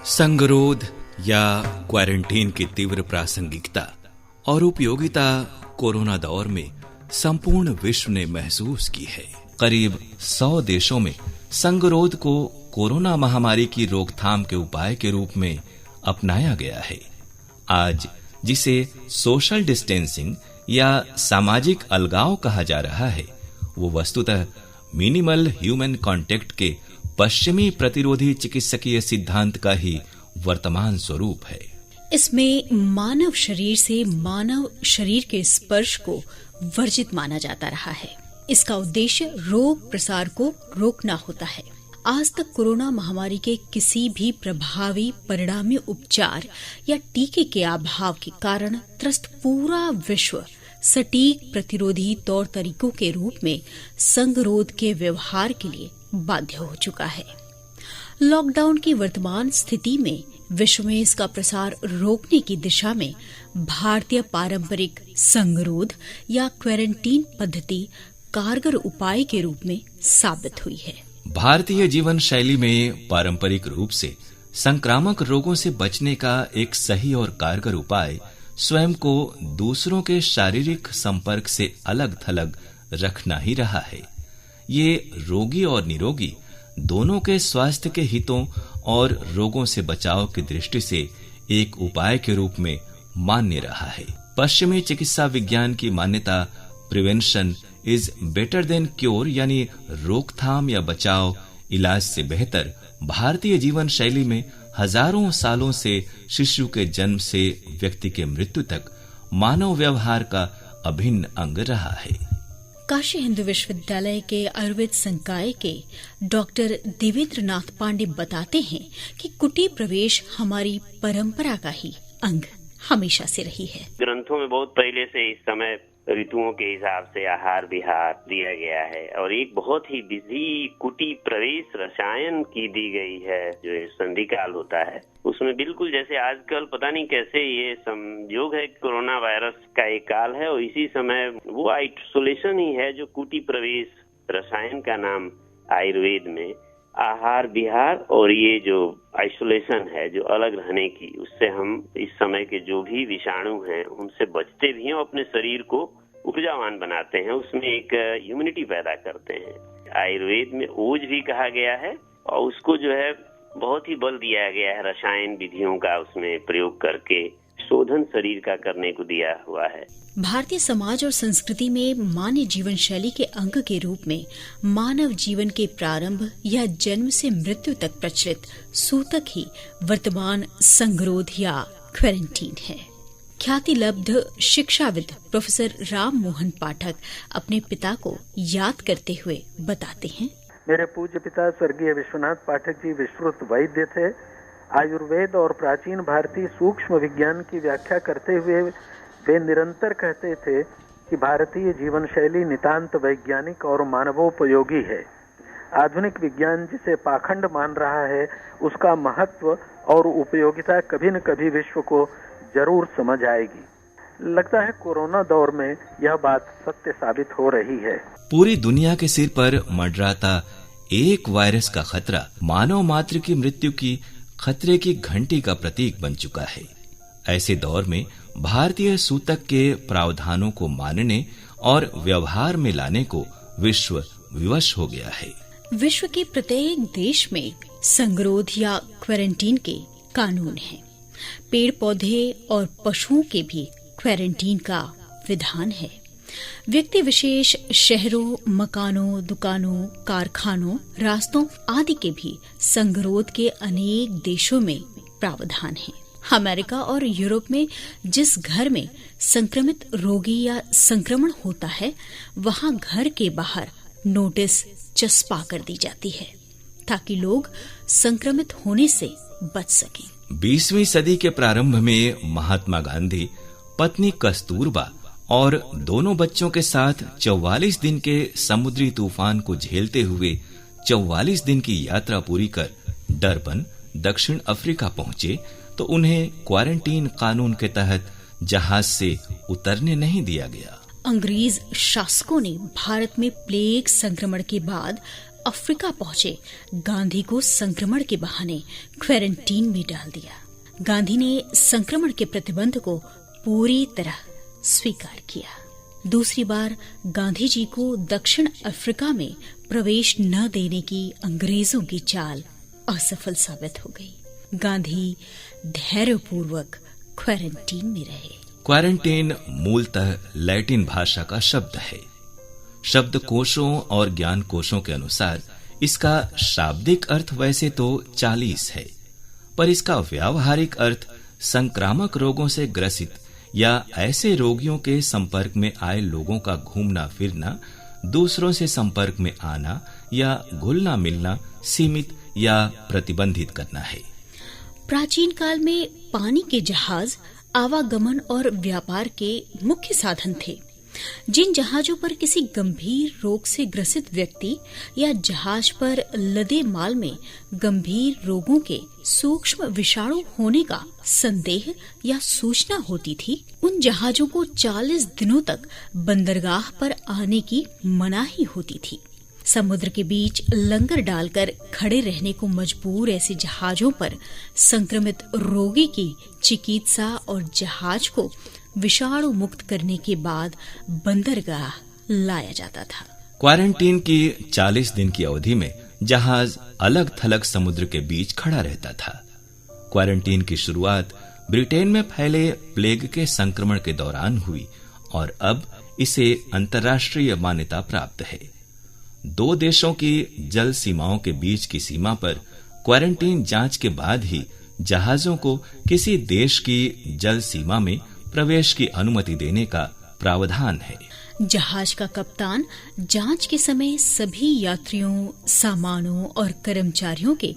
संगरोध या क्वारंटीन की तीव्र प्रासंगिकता और उपयोगिता कोरोना दौर में संपूर्ण विश्व ने महसूस की है। करीब 100 देशों में संगरोध को कोरोना महामारी की रोकथाम के उपाय के रूप में अपनाया गया है। आज जिसे सोशल डिस्टेंसिंग या सामाजिक अलगाव कहा जा रहा है, वो वस्तुतः मिनिमल ह्यूमन कांटेक्ट के पश्चिमी प्रतिरोधी चिकित्सकीय सिद्धांत का ही वर्तमान स्वरूप है। इसमें मानव शरीर से मानव शरीर के स्पर्श को वर्जित माना जाता रहा है। इसका उद्देश्य रोग प्रसार को रोकना होता है। आज तक कोरोना महामारी के किसी भी प्रभावी परिणामी उपचार या टीके के अभाव के कारण त्रस्त पूरा विश्व सटीक प्रतिरोधी तौर तरीकों के रूप में संगरोध के व्यवहार के लिए बाध्य हो चुका है। लॉकडाउन की वर्तमान स्थिति में विश्व में इसका प्रसार रोकने की दिशा में भारतीय पारंपरिक संगरोध या क्वारंटीन पद्धति कारगर उपाय के रूप में साबित हुई है। भारतीय जीवन शैली में पारंपरिक रूप से संक्रामक रोगों से बचने का एक सही और कारगर उपाय स्वयं को दूसरों के शारीरिक संपर्क से अलग थलग रखना ही रहा है। ये रोगी और निरोगी दोनों के स्वास्थ्य के हितों और रोगों से बचाव की दृष्टि से एक उपाय के रूप में मान्य रहा है। पश्चिमी चिकित्सा विज्ञान की मान्यता prevention is better than cure, यानी रोकथाम या बचाव इलाज से बेहतर, भारतीय जीवन शैली में हजारों सालों से शिशु के जन्म से व्यक्ति के मृत्यु तक मानव व्यवहार का अभिन्न अंग रहा है। काशी हिंदू विश्वविद्यालय के आयुर्वेद संकाय के डॉक्टर देवेंद्र नाथ पांडे बताते हैं कि कुटी प्रवेश हमारी परंपरा का ही अंग हमेशा से रही है। ग्रंथों में बहुत पहले से इस समय ऋतुओं के हिसाब से आहार विहार दिया गया है और एक बहुत ही विधि कुटी प्रवेश रसायन की दी गई है। जो संधि काल होता है उसमें बिल्कुल जैसे आजकल पता नहीं कैसे ये संयोग है, कोरोना वायरस का एक काल है और इसी समय वो आइसोलेशन ही है जो कुटी प्रवेश रसायन का नाम आयुर्वेद में आहार विहार और ये जो आइसोलेशन है जो अलग रहने की, उससे हम इस समय के जो भी विषाणु हैं उनसे बचते भी हैं और अपने शरीर को ऊर्जावान बनाते हैं, उसमें एक इम्यूनिटी पैदा करते हैं। आयुर्वेद में ओज भी कहा गया है और उसको जो है बहुत ही बल दिया गया है रसायन विधियों का उसमें प्रयोग करके शोधन शरीर का करने को दिया हुआ है। भारतीय समाज और संस्कृति में मानव जीवन शैली के अंग के रूप में मानव जीवन के प्रारंभ या जन्म से मृत्यु तक प्रचलित सूतक ही वर्तमान संगरोध या क्वारंटीन है। ख्यातिलब्ध शिक्षाविद प्रोफेसर राम मोहन पाठक अपने पिता को याद करते हुए बताते हैं, मेरे पूज्य पिता स्वर्गीय विश्वनाथ पाठक जी विस्तृत वैद्य थे। आयुर्वेद और प्राचीन भारतीय सूक्ष्म विज्ञान की व्याख्या करते हुए वे निरंतर कहते थे कि भारतीय जीवन शैली नितांत वैज्ञानिक और मानवोपयोगी है। आधुनिक विज्ञान जिसे पाखंड मान रहा है उसका महत्व और उपयोगिता कभी न कभी विश्व को जरूर समझ आएगी। लगता है कोरोना दौर में यह बात सत्य साबित हो रही है। पूरी दुनिया के सिर पर मंडराता एक वायरस का खतरा मानव मात्र की मृत्यु की खतरे की घंटी का प्रतीक बन चुका है। ऐसे दौर में भारतीय सूतक के प्रावधानों को मानने और व्यवहार में लाने को विश्व विवश हो गया है। विश्व के प्रत्येक देश में संगरोध या क्वारंटीन के कानून हैं। पेड़ पौधे और पशुओं के भी क्वारंटीन का विधान है। व्यक्ति विशेष शहरों, मकानों, दुकानों, कारखानों, रास्तों आदि के भी संगरोध के अनेक देशों में प्रावधान है। अमेरिका और यूरोप में जिस घर में संक्रमित रोगी या संक्रमण होता है वहां घर के बाहर नोटिस चस्पा कर दी जाती है ताकि लोग संक्रमित होने से बच सकें। 20वीं सदी के प्रारंभ में महात्मा गांधी पत्नी कस्तूरबा और दोनों बच्चों के साथ 44 दिन के समुद्री तूफान को झेलते हुए 44 दिन की यात्रा पूरी कर डरबन, दक्षिण अफ्रीका पहुंचे तो उन्हें क्वारंटीन कानून के तहत जहाज से उतरने नहीं दिया गया। अंग्रेज शासकों ने भारत में प्लेग संक्रमण के बाद अफ्रीका पहुंचे गांधी को संक्रमण के बहाने क्वारंटीन में डाल दिया। गांधी ने संक्रमण के प्रतिबंध को पूरी तरह स्वीकार किया। दूसरी बार गांधी जी को दक्षिण अफ्रीका में प्रवेश न देने की अंग्रेजों की चाल असफल साबित हो गई। गांधी धैर्यपूर्वक क्वारंटीन में रहे। क्वारंटीन मूलतः लैटिन भाषा का शब्द है। शब्दकोशों और ज्ञान कोशों के अनुसार इसका शाब्दिक अर्थ वैसे तो 40 है, पर इसका व्यावहारिक अर्थ संक्रामक रोगों से ग्रसित या ऐसे रोगियों के संपर्क में आए लोगों का घूमना फिरना, दूसरों से संपर्क में आना या घुलना मिलना सीमित या प्रतिबंधित करना है। प्राचीन काल में पानी के जहाज आवागमन और व्यापार के मुख्य साधन थे। जिन जहाजों पर किसी गंभीर रोग से ग्रसित व्यक्ति या जहाज पर लदे माल में गंभीर रोगों के सूक्ष्म विषाणु होने का संदेह या सूचना होती थी, उन जहाजों को 40 दिनों तक बंदरगाह पर आने की मनाही होती थी। समुद्र के बीच लंगर डालकर खड़े रहने को मजबूर ऐसे जहाजों पर संक्रमित रोगी की चिकित्सा और जहाज को विषाणु मुक्त करने के बाद बंदरगाह लाया जाता था। क्वारंटीन की 40 दिन की अवधि में जहाज अलग थलग समुद्र के बीच खड़ा रहता था। क्वारंटीन की शुरुआत ब्रिटेन में फैले प्लेग के संक्रमण के दौरान हुई और अब इसे अंतर्राष्ट्रीय मान्यता प्राप्त है। 2 देशों की जल सीमाओं के बीच की सीमा पर क्वारंटीन जांच के बाद ही जहाजों को किसी देश की जल सीमा में प्रवेश की अनुमति देने का प्रावधान है। जहाज का कप्तान जांच के समय सभी यात्रियों, सामानों और कर्मचारियों के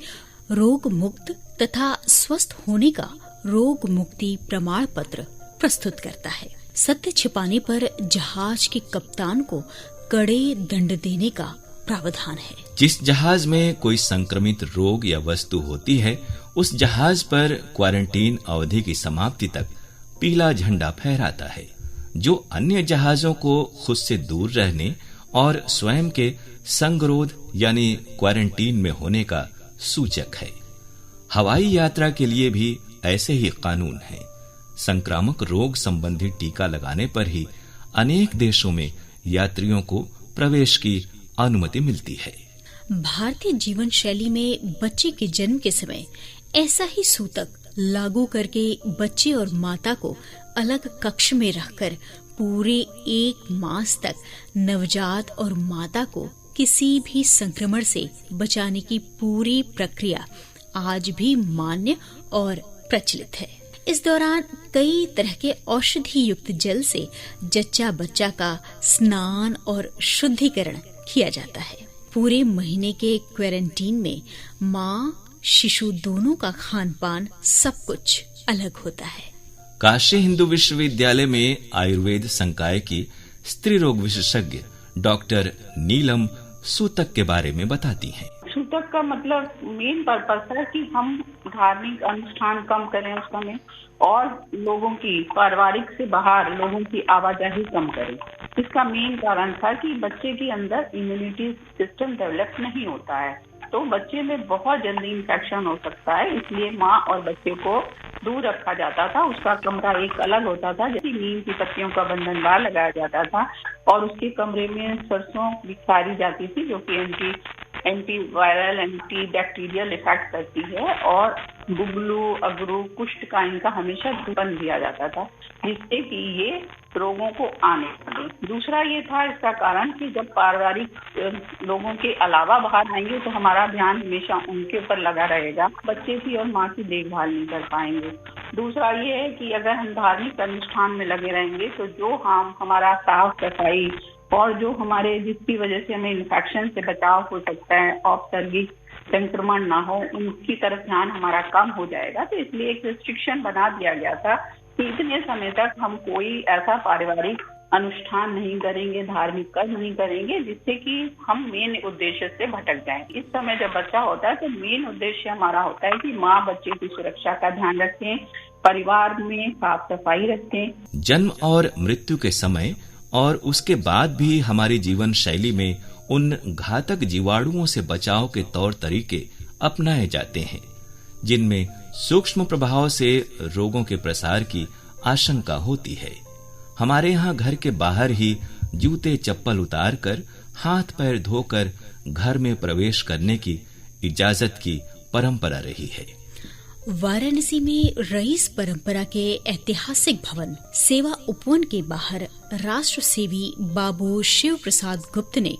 रोग मुक्त तथा स्वस्थ होने का रोग मुक्ति प्रमाण पत्र प्रस्तुत करता है। सत्य छिपाने पर जहाज के कप्तान को कड़े दंड देने का प्रावधान है। जिस जहाज में कोई संक्रमित रोग या वस्तु होती है, उस जहाज पर क्वारंटीन अवधि की समाप्ति तक पीला झंडा फहराता है, जो अन्य जहाजों को खुद से दूर रहने और स्वयं के संगरोध यानी क्वारंटीन में होने का सूचक है। हवाई यात्रा के लिए भी ऐसे ही कानून है। संक्रामक रोग संबंधी टीका लगाने पर ही अनेक देशों में यात्रियों को प्रवेश की अनुमति मिलती है। भारतीय जीवन शैली में बच्चे के जन्म के समय ऐसा ही सूतक लागू करके बच्चे और माता को अलग कक्ष में रखकर पूरे 1 मास तक नवजात और माता को किसी भी संक्रमण से बचाने की पूरी प्रक्रिया आज भी मान्य और प्रचलित है। इस दौरान कई तरह के औषधि युक्त जल से जच्चा बच्चा का स्नान और शुद्धिकरण किया जाता है। पूरे महीने के क्वारंटीन में माँ शिशु दोनों का खान पान सब कुछ अलग होता है। काशी हिंदू विश्वविद्यालय में आयुर्वेद संकाय की स्त्री रोग विशेषज्ञ डॉक्टर नीलम सूतक के बारे में बताती हैं। सूतक का मतलब मेन पर्पस है कि हम धार्मिक अनुष्ठान कम करें उस समय, और लोगों की पारिवारिक से बाहर लोगों की आवाजाही कम करें। इसका मेन कारण था कि बच्चे के अंदर इम्यूनिटी सिस्टम डेवलप नहीं होता है, तो बच्चे में बहुत जल्दी इन्फेक्शन हो सकता है। इसलिए माँ और बच्चे को दूर रखा जाता था। उसका कमरा एक अलग होता था, जैसे नीम की पत्तियों का बंधनवार लगाया जाता था, और उसके कमरे में सरसों बिखारी जाती थी, जो कि anti viral anti bacterial effect करती है, और बुगलू, अगरू, कुष्ठ का इनका हमेशा बंद दिया जाता था, जिससे कि ये रोगों को आने लगे। दूसरा ये था इसका कारण कि जब पारिवारिक लोगों के अलावा बाहर आएंगे तो हमारा ध्यान हमेशा उनके ऊपर लगा रहेगा, बच्चे की और माँ की देखभाल नहीं कर पाएंगे। दूसरा ये है कि अगर हम धार्मिक अनुष्ठान में लगे रहेंगे तो जो हमारा साफ सफाई और जो हमारे जिसकी वजह से हमें इन्फेक्शन से बचाव हो सकता है, औपचारिक संक्रमण ना हो, उनकी तरफ ध्यान हमारा कम हो जाएगा। तो इसलिए एक रिस्ट्रिक्शन बना दिया गया था कि इतने समय तक हम कोई ऐसा पारिवारिक अनुष्ठान नहीं करेंगे, धार्मिक कर्म नहीं करेंगे, जिससे कि हम मेन उद्देश्य से भटक जाएं। इस समय जब बच्चा होता है तो मेन उद्देश्य हमारा होता है कि माँ बच्चे की सुरक्षा का ध्यान रखें, परिवार में साफ सफाई रखें। जन्म और मृत्यु के समय और उसके बाद भी हमारी जीवन शैली में उन घातक जीवाणुओं से बचाव के तौर तरीके अपनाए जाते हैं जिनमें सूक्ष्म प्रभाव से रोगों के प्रसार की आशंका होती है। हमारे यहाँ घर के बाहर ही जूते चप्पल उतारकर हाथ पैर धोकर घर में प्रवेश करने की इजाजत की परंपरा रही है। वाराणसी में रईस परंपरा के ऐतिहासिक भवन सेवा उपवन के बाहर राष्ट्र सेवी बाबू शिव प्रसाद गुप्त ने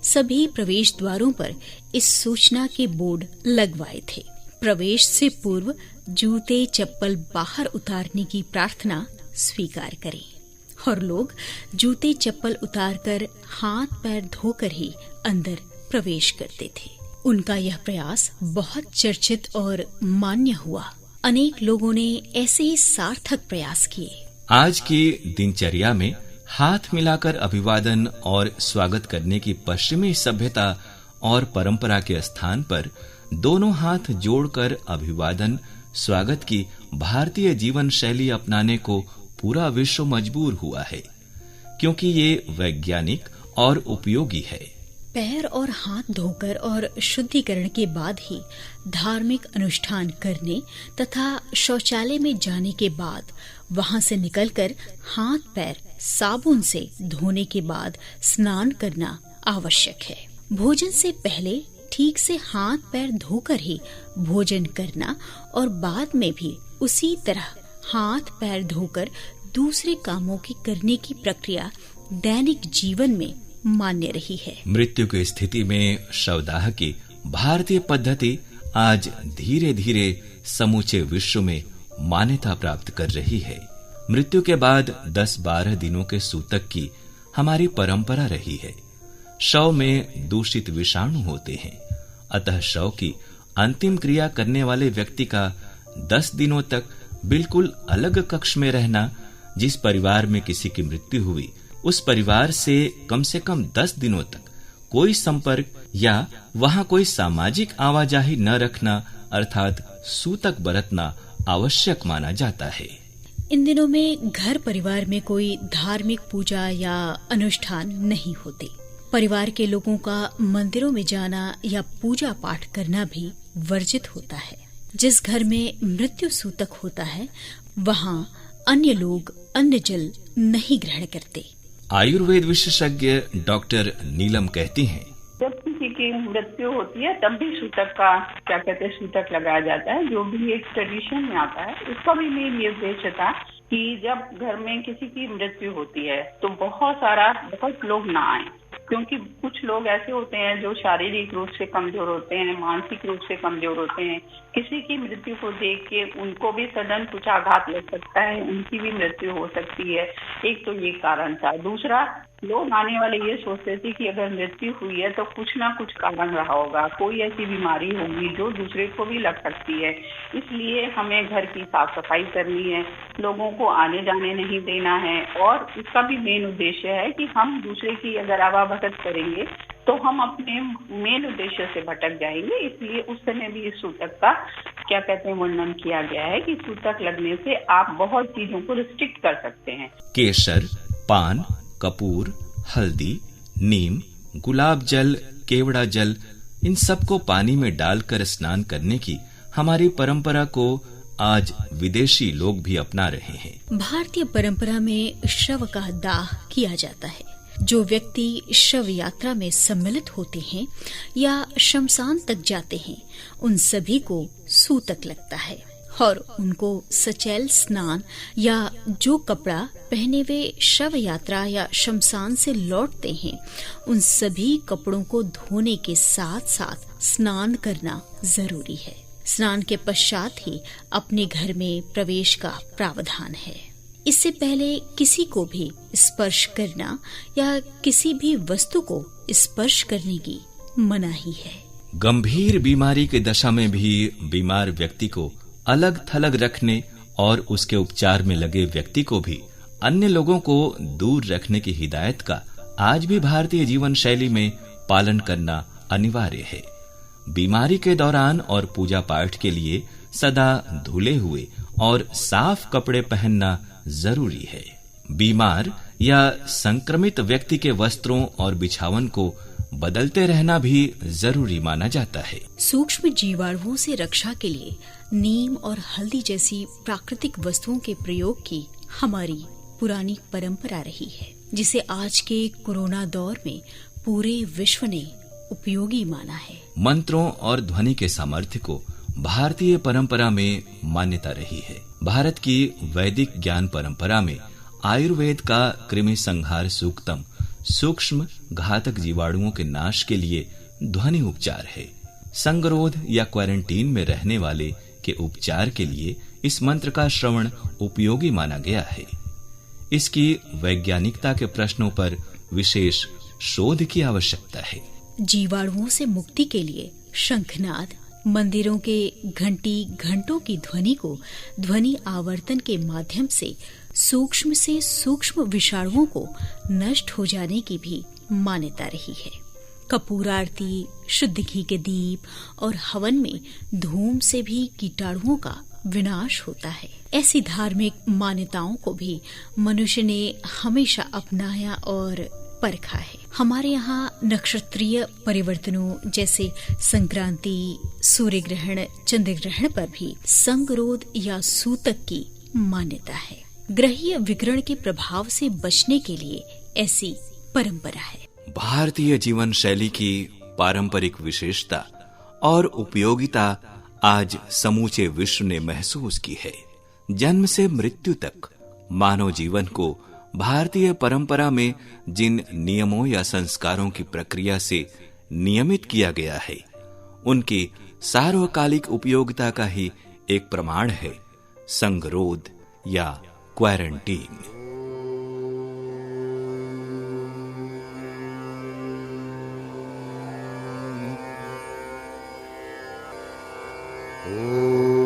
सभी प्रवेश द्वारों पर इस सूचना के बोर्ड लगवाए थे। प्रवेश से पूर्व जूते चप्पल बाहर उतारने की प्रार्थना स्वीकार करें और लोग जूते चप्पल उतारकर हाथ पैर धोकर ही अंदर प्रवेश करते थे। उनका यह प्रयास बहुत चर्चित और मान्य हुआ। अनेक लोगों ने ऐसे ही सार्थक प्रयास किए। आज की दिनचर्या में हाथ मिलाकर अभिवादन और स्वागत करने की पश्चिमी सभ्यता और परंपरा के स्थान पर दोनों हाथ जोड़कर अभिवादन स्वागत की भारतीय जीवन शैली अपनाने को पूरा विश्व मजबूर हुआ है, क्योंकि ये वैज्ञानिक और उपयोगी है। पैर और हाथ धोकर और शुद्धिकरण के बाद ही धार्मिक अनुष्ठान करने तथा शौचालय में जाने के बाद वहां से निकलकर हाथ पैर साबुन से धोने के बाद स्नान करना आवश्यक है। भोजन से पहले ठीक से हाथ पैर धोकर ही भोजन करना और बाद में भी उसी तरह हाथ पैर धोकर दूसरे कामों की करने की प्रक्रिया दैनिक जीवन में मान्य रही है। मृत्यु की स्थिति में शवदाह की भारतीय पद्धति आज धीरे धीरे समूचे विश्व में मान्यता प्राप्त कर रही है। मृत्यु के बाद 10-12 दिनों के सूतक की हमारी परंपरा रही है। शव में दूषित विषाणु होते हैं, अतः शव की अंतिम क्रिया करने वाले व्यक्ति का 10 दिनों तक बिल्कुल अलग कक्ष में रहना, जिस परिवार में किसी की मृत्यु हुई उस परिवार से कम 10 दिनों तक कोई संपर्क या वहां कोई सामाजिक आवाजाही न रखना अर्थात सूतक बरतना आवश्यक माना जाता है। इन दिनों में घर परिवार में कोई धार्मिक पूजा या अनुष्ठान नहीं होते। परिवार के लोगों का मंदिरों में जाना या पूजा पाठ करना भी वर्जित होता है। जिस घर में मृत्यु सूतक होता है वहाँ अन्य लोग अन्न जल नहीं ग्रहण करते। आयुर्वेद विशेषज्ञ डॉक्टर नीलम कहती हैं, जब किसी की मृत्यु होती है तब भी सूतक का सूतक लगाया जाता है, जो भी एक ट्रेडिशन में आता है। उसका भी मेन ये उद्देश्य था कि जब घर में किसी की मृत्यु होती है तो बहुत लोग ना आए, क्योंकि कुछ लोग ऐसे होते हैं जो शारीरिक रूप से कमजोर होते हैं, मानसिक रूप से कमजोर होते हैं। किसी की मृत्यु को देख के उनको भी सडन कुछ आघात लग सकता है, उनकी भी मृत्यु हो सकती है। एक तो ये कारण था। दूसरा, लोग आने वाले ये सोचते थे कि अगर मृत्यु हुई है तो कुछ ना कुछ कारण रहा होगा, कोई ऐसी बीमारी होगी जो दूसरे को भी लग सकती है। इसलिए हमें घर की साफ सफाई करनी है, लोगों को आने जाने नहीं देना है। और इसका भी मेन उद्देश्य है कि हम दूसरे की अगर आवाभगत करेंगे तो हम अपने मेन उद्देश्य से भटक जाएंगे। इसलिए उस समय भी इस सूतक का वर्णन किया गया है कि सूतक लगने से आप बहुत चीजों को रिस्ट्रिक्ट कर सकते हैं। केसर, पान, कपूर, हल्दी, नीम, गुलाब जल, केवड़ा जल, इन सबको पानी में डालकर स्नान करने की हमारी परंपरा को आज विदेशी लोग भी अपना रहे हैं। भारतीय परंपरा में शव का दाह किया जाता है। जो व्यक्ति शव यात्रा में सम्मिलित होते हैं या शमशान तक जाते हैं, उन सभी को सूतक लगता है और उनको सचैल स्नान या जो कपड़ा पहने वे शव यात्रा या शमशान से लौटते हैं, उन सभी कपड़ों को धोने के साथ साथ स्नान करना जरूरी है। स्नान के पश्चात ही अपने घर में प्रवेश का प्रावधान है। इससे पहले किसी को भी स्पर्श करना या किसी भी वस्तु को स्पर्श करने की मनाही है। गंभीर बीमारी की दशा में भी बीमार व्यक्ति को अलग थलग रखने और उसके उपचार में लगे व्यक्ति को भी अन्य लोगों को दूर रखने की हिदायत का आज भी भारतीय जीवन शैली में पालन करना अनिवार्य है। बीमारी के दौरान और पूजा पाठ के लिए सदा धुले हुए और साफ कपड़े पहनना जरूरी है। बीमार या संक्रमित व्यक्ति के वस्त्रों और बिछावन को बदलते रहना भी जरूरी माना जाता है। सूक्ष्म जीवाणुओं से रक्षा के लिए नीम और हल्दी जैसी प्राकृतिक वस्तुओं के प्रयोग की हमारी पुरानी परंपरा रही है, जिसे आज के कोरोना दौर में पूरे विश्व ने उपयोगी माना है। मंत्रों और ध्वनि के सामर्थ्य को भारतीय परंपरा में मान्यता रही है। भारत की वैदिक ज्ञान परंपरा में आयुर्वेद का कृमि संहार सूक्तम सूक्ष्म घातक जीवाणुओं के नाश के लिए ध्वनि उपचार है। संगरोध या क्वारंटीन में रहने वाले के उपचार के लिए इस मंत्र का श्रवण उपयोगी माना गया है। इसकी वैज्ञानिकता के प्रश्नों पर विशेष शोध की आवश्यकता है। जीवाणुओं से मुक्ति के लिए शंखनाद, मंदिरों के घंटी घंटों की ध्वनि को ध्वनि आवर्तन के माध्यम से सूक्ष्म विषाणुओं को नष्ट हो जाने की भी मान्यता रही है। कपूर आरती, शुद्ध घी के दीप और हवन में धूम से भी कीटाणुओं का विनाश होता है। ऐसी धार्मिक मान्यताओं को भी मनुष्य ने हमेशा अपनाया और परखा है। हमारे यहाँ नक्षत्रीय परिवर्तनों जैसे संक्रांति, सूर्य ग्रहण, चंद्र ग्रहण पर भी संगरोध या सूतक की मान्यता है। ग्रहीय विकिरण के प्रभाव से बचने के लिए ऐसी परंपरा है। भारतीय जीवन शैली की पारंपरिक विशेषता और उपयोगिता आज समूचे विश्व ने महसूस की है। जन्म से मृत्यु तक मानव जीवन को भारतीय परंपरा में जिन नियमों या संस्कारों की प्रक्रिया से नियमित किया गया है, उनकी सार्वकालिक उपयोगिता का ही एक प्रमाण है संगरोध या क्वारंटीन। Oh